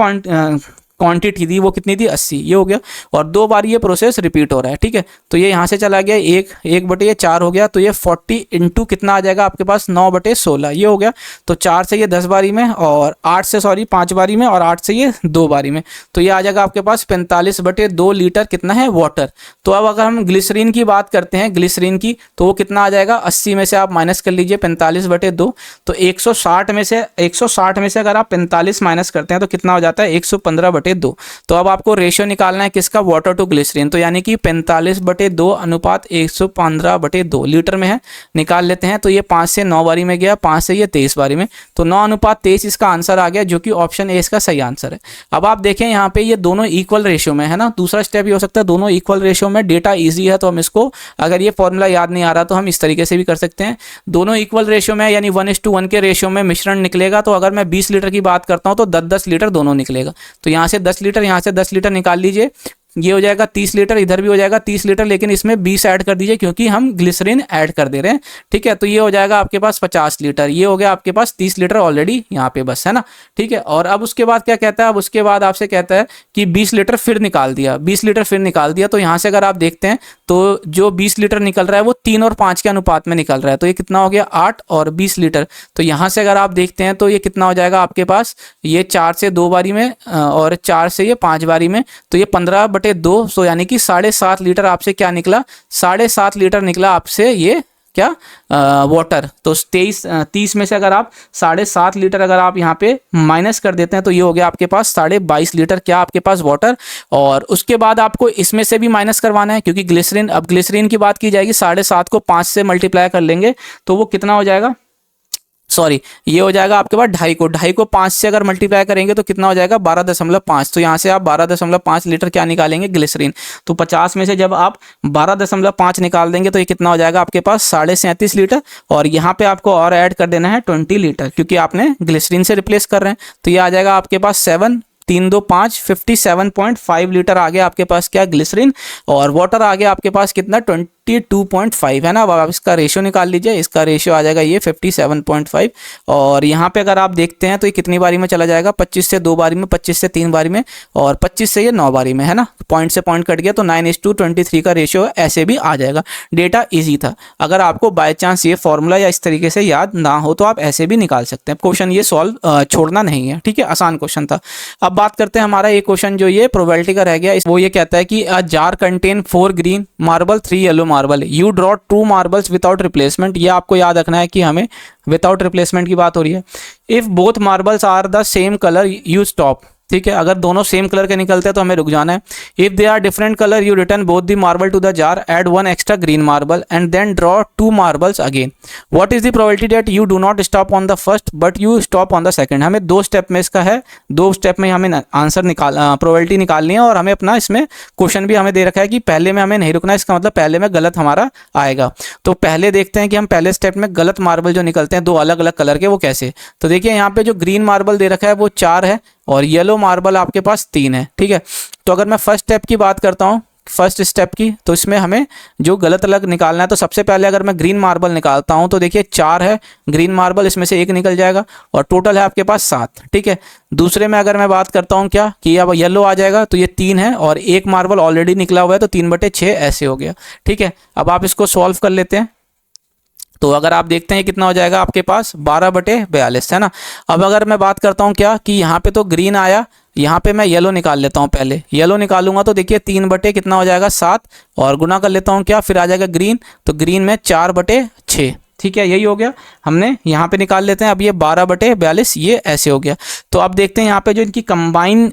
क्वांटिटी थी वो कितनी थी, 80, ये हो गया। और 2 बार ये प्रोसेस रिपीट हो रहा है, ठीक है। तो ये यहाँ से चला गया 1/4 हो गया, तो ये 40 इंटू कितना आ जाएगा आपके पास, 9/16, ये हो गया। तो 4 से ये 10 बारी में, और 5 बारी में, और 8 से ये 2 बारी में, तो ये आ जाएगा आपके पास 45/2 लीटर कितना है, वाटर। तो अब अगर हम ग्लिसरीन की बात करते हैं, ग्लिसरीन की, तो वो कितना आ जाएगा, 80 में से आप माइनस कर लीजिए 45/2, तो 160 में से अगर आप 45 माइनस करते हैं तो कितना हो जाता है, 115/2। तो अब आपको रेशियो निकालना है किसका, वाटर टू ग्लिसरीन, तो यानी कि 45/2 अनुपात 115/2 लीटर में है, निकाल लेते हैं। तो ये 5 से 9 बारी में गया, 5 से ये 23 बारी में, तो 9:23 इसका आंसर आ गया, जो कि ऑप्शन ए इसका सही आंसर है। अब आप देखें यहाँ पे ये दोनों इक्वल रेशियो में है ना, दूसरा स्टेप ये हो सकता है दोनों इक्वल रेशियो में, डेटा ईजी है तो हम इसको, अगर ये फॉर्मूला याद नहीं आ रहा तो हम इस तरीके से भी कर सकते हैं। दोनों इक्वल रेशियो में, यानी 1:1 के रेशियो में मिश्रण निकलेगा, तो अगर मैं 20 लीटर की बात करता हूँ तो 10-10 लीटर दोनों निकलेगा। तो यहाँ से 10 लीटर, यहाँ से 10 लीटर निकाल लीजिए, ये हो जाएगा 30 लीटर, इधर भी हो जाएगा 30 लीटर, लेकिन इसमें 20 ऐड कर दीजिए क्योंकि हम ग्लिसरीन ऐड कर दे रहे हैं, ठीक है। तो ये हो जाएगा आपके पास 50 लीटर, ये हो गया आपके पास 30 लीटर ऑलरेडी यहाँ पे बस, है ना, ठीक है। और अब उसके बाद क्या कहता है, अब उसके बाद आपसे कहता है कि 20 लीटर फिर निकाल दिया, 20 लीटर फिर निकाल दिया। तो यहाँ से अगर आप देखते हैं तो जो 20 लीटर निकल रहा है वो 3 और 5 के अनुपात में निकल रहा है। तो ये कितना हो गया 8 और 20 लीटर। तो यहाँ से अगर आप देखते हैं तो ये कितना हो जाएगा आपके पास, ये 4 से 2 बारी में और 4 से ये 5 बारी में, तो ये 15/2, सो यानी कि 7.5 लीटर आपसे क्या निकला, 7.5 लीटर निकला आपसे ये क्या वाटर। तो 30 में से अगर आप 7.5 लीटर अगर आप यहाँ पे माइनस कर देते हैं तो ये हो गया आपके पास 22.5 लीटर क्या आपके पास वाटर। और उसके बाद आपको इसमें से भी माइनस करवाना है क्योंकि ग्लिसरीन, अब ग्लिसरीन की बात की जाएगी, 7.5 को 5 से मल्टीप्लाई कर लेंगे तो वो कितना हो जाएगा, सॉरी ये हो जाएगा आपके पास 2.5 को 5 से अगर मल्टीप्लाई करेंगे तो कितना हो जाएगा 12.5। तो यहाँ से आप 12.5 लीटर क्या निकालेंगे, ग्लिसरीन। तो 50 में से जब आप 12.5 निकाल देंगे तो ये कितना हो जाएगा आपके पास 37.5 लीटर। और यहाँ पे आपको और ऐड कर देना है 20 लीटर क्योंकि आपने ग्लिसरीन से रिप्लेस कर रहे हैं। तो ये आ जाएगा आपके पास 7 3 2 5 57.5 लीटर आ गया आपके पास क्या, ग्लिसरीन। और वाटर आ गया आपके पास कितना 22.5 है ना। अब आप इसका रेशियो निकाल लीजिए, इसका रेशियो आ जाएगा ये 57.5। और यहाँ पे अगर आप देखते हैं तो ये कितनी बारी में चला जाएगा, 25 से 2 बारी में, 25 से 3 बारी में और 25 से ये 9 बारी में है ना। पॉइंट से पॉइंट कट गया तो 9:23 का रेशियो ऐसे भी आ जाएगा। डेटा ईजी था, अगर आपको बाय चांस ये फॉर्मूला या इस तरीके से याद ना हो तो आप ऐसे भी निकाल सकते हैं। क्वेश्चन ये सॉल्व छोड़ना नहीं है, ठीक है, आसान क्वेश्चन था। अब बात करते हैं हमारा एक क्वेश्चन जो ये प्रोबेबिलिटी का रह गया, वो ये कहता है कि a jar contain 4 green marble 3 yellow marble, you draw 2 marbles without replacement. ये आपको याद रखना है कि हमें विदाउट रिप्लेसमेंट की बात हो रही है। If both marbles are the same colour you stop, ठीक है, अगर दोनों सेम कलर के निकलते हैं तो हमें रुक जाना है। If they are different colour you return both the marble to the jar, add 1 extra green marble and then draw 2 marbles again. What is the probability that you do not stop on the first but you stop on the second. हमें 2 step में इसका है, 2 step में हमें answer probability निकालनी है। और हमें अपना इसमें क्वेश्चन भी हमें दे रखा है कि पहले में हमें नहीं रुकना है, इसका मतलब पहले में गलत हमारा आएगा। तो पहले देखते हैं कि हम पहले स्टेप में गलत मार्बल जो निकलते हैं 2 अलग अलग कलर के वो कैसे। तो देखिए यहाँ पे जो ग्रीन मार्बल दे रखा है वो 4 है और येलो मार्बल आपके पास 3 है, ठीक है। तो अगर मैं फर्स्ट स्टेप की बात करता हूँ, फर्स्ट स्टेप की, तो इसमें हमें जो गलत अलग निकालना है तो सबसे पहले अगर मैं ग्रीन मार्बल निकालता हूं तो देखिए 4 है ग्रीन मार्बल, इसमें से 1 निकल जाएगा और टोटल है आपके पास 7, ठीक है। दूसरे में अगर मैं बात करता हूं क्या कि अब येलो आ जाएगा तो ये 3 है और 1 मार्बल ऑलरेडी निकला हुआ है तो 3/6 ऐसे हो गया, ठीक है। अब आप इसको सॉल्व कर लेते हैं तो अगर आप देखते हैं कितना हो जाएगा आपके पास 12/42 है ना। अब अगर मैं बात करता हूँ क्या कि यहाँ पे तो ग्रीन आया, यहाँ पे मैं येलो निकाल लेता हूँ, पहले येलो निकालूंगा तो देखिए 3 कितना हो जाएगा 7 और गुना कर लेता हूँ क्या, फिर आ जाएगा ग्रीन, तो ग्रीन में 4/6, ठीक है, यही हो गया। हमने यहाँ पे निकाल लेते हैं। अब ये 12/42 ये ऐसे हो गया। तो अब देखते हैं यहाँ पे जो इनकी कंबाइन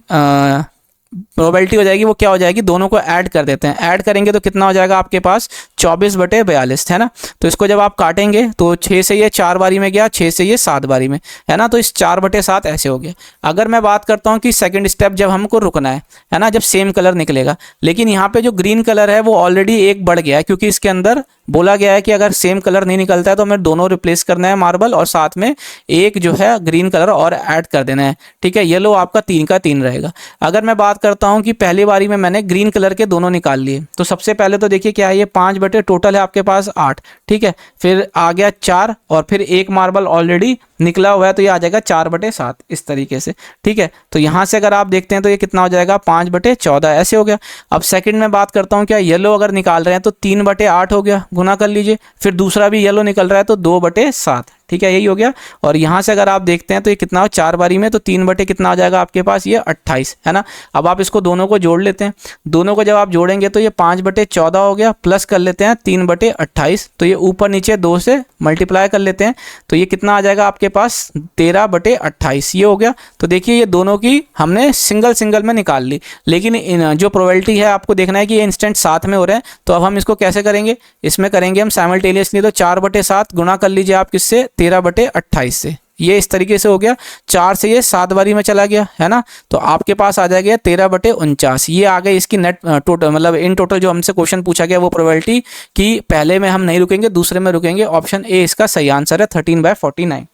प्रोबेबिलिटी हो जाएगी वो क्या हो जाएगी, दोनों को ऐड कर देते हैं। ऐड करेंगे तो कितना हो जाएगा आपके पास 24/42 है ना। तो इसको जब आप काटेंगे तो 6 से ये 4 बारी में गया, 6 से ये 7 बारी में है ना। तो इस 4/7 ऐसे हो गया। अगर मैं बात करता हूँ कि सेकंड स्टेप जब हमको रुकना है ना, जब सेम कलर निकलेगा, लेकिन यहाँ पे जो ग्रीन कलर है वो ऑलरेडी 1 बढ़ गया है क्योंकि इसके अंदर बोला गया है कि अगर सेम कलर नहीं निकलता है तो हमें दोनों रिप्लेस करना है मार्बल और साथ में एक जो है ग्रीन कलर और ऐड कर देना है, ठीक है। येलो आपका 3 का 3 रहेगा। अगर मैं बात करता हूं कि पहली बारी में मैंने ग्रीन कलर के दोनों निकाल लिए तो सबसे पहले तो देखिए क्या है, ये 5 बटे टोटल है आपके पास 8, ठीक है। फिर आ गया 4 और फिर 1 मार्बल ऑलरेडी निकला हुआ है तो ये आ जाएगा 4/7 इस तरीके से, ठीक है। तो यहाँ से अगर आप देखते हैं तो ये कितना हो जाएगा 5/14 ऐसे हो गया। अब सेकंड में बात करता हूँ क्या, येलो अगर निकाल रहे हैं तो 3/8 हो गया, गुना कर लीजिए। फिर दूसरा भी येलो निकल रहा है तो 2/7, ठीक है, यही हो गया। और यहाँ से अगर आप देखते हैं तो ये कितना हो 4 बारी में तो 3 कितना आ जाएगा आपके पास ये 28 है ना। अब आप इसको दोनों को जोड़ लेते हैं, दोनों को जब आप जोड़ेंगे तो ये 5/14 हो गया, प्लस कर लेते हैं 3/28 तो ये ऊपर नीचे 2 से मल्टीप्लाई कर लेते हैं तो ये कितना आ जाएगा आपके पास 13/28 ये हो गया। तो देखिए ये दोनों की हमने सिंगल में निकाल ली, लेकिन जो प्रोबेबिलिटी है आपको देखना है कि ये इंस्टेंट साथ में हो रहे हैं। तो अब हम इसको कैसे करेंगे, इसमें करेंगे हम साइमल्टेनियसली। तो 4/7 गुना कर लीजिए आप किससे, 13/28 से। ये इस तरीके से हो गया, 4 से ये 7 बारी में चला गया है ना। तो आपके पास आ जाएगा 13/49। ये आ गई इसकी नेट टोटल, मतलब इन टोटल जो हमसे क्वेश्चन पूछा गया वो प्रोबेबिलिटी कि पहले में हम नहीं रुकेंगे दूसरे में रुकेंगे। ऑप्शन ए इसका सही आंसर है 13/49,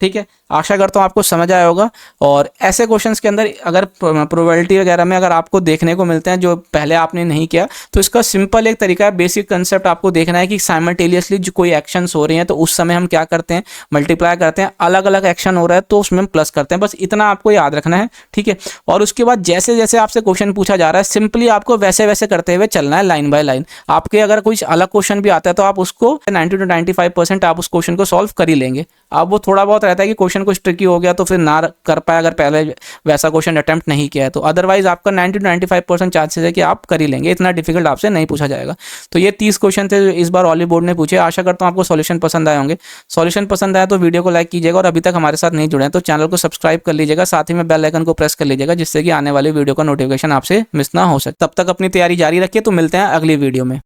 ठीक है। आशा करता हूँ आपको समझ आया होगा। और ऐसे क्वेश्चंस के अंदर अगर प्रोबेबिलिटी वगैरह में अगर आपको देखने को मिलते हैं जो पहले आपने नहीं किया, तो इसका सिंपल एक तरीका है, बेसिक कंसेप्ट आपको देखना है कि साइमल्टेनियसली जो कोई एक्शंस हो रहे हैं तो उस समय हम क्या करते हैं, मल्टीप्लाई करते हैं। अलग अलग एक्शन हो रहा है तो उसमें हम प्लस करते हैं, बस इतना आपको याद रखना है, ठीक है। और उसके बाद जैसे जैसे आपसे क्वेश्चन पूछा जा रहा है सिंपली आपको वैसे वैसे करते हुए चलना है, लाइन बाय लाइन। आपके अगर कुछ अलग क्वेश्चन भी आता है तो आप उसको 90 to 95% आप उस क्वेश्चन को सॉल्व कर ही लेंगे। अब वो थोड़ा बहुत रहता है कि क्वेश्चन कुछ ट्रिकी हो गया तो फिर ना कर पाए अगर पहले वैसा क्वेश्चन अटेम्प्ट नहीं किया है तो, अदरवाइज आपका 90 to 95% चांसेस है कि आप कर ही लेंगे, इतना डिफिकल्ट आपसे नहीं पूछा जाएगा। तो ये 30 क्वेश्चन थे जो इस बार ऑली बोर्ड ने पूछे। आशा करता हूँ आपको सॉल्यूशन पसंद आए होंगे। सॉल्यूशन पसंद आया तो वीडियो को लाइक कीजिएगा, और अभी तक हमारे साथ नहीं जुड़े हैं तो चैनल को सब्सक्राइब कर लीजिएगा, साथ ही में बेल आइकन को प्रेस कर लीजिएगा जिससे कि आने वाली वीडियो का नोटिफिकेशन आपसे मिस ना हो सके। तब तक अपनी तैयारी जारी रखिए, तो मिलते हैं अगली वीडियो में।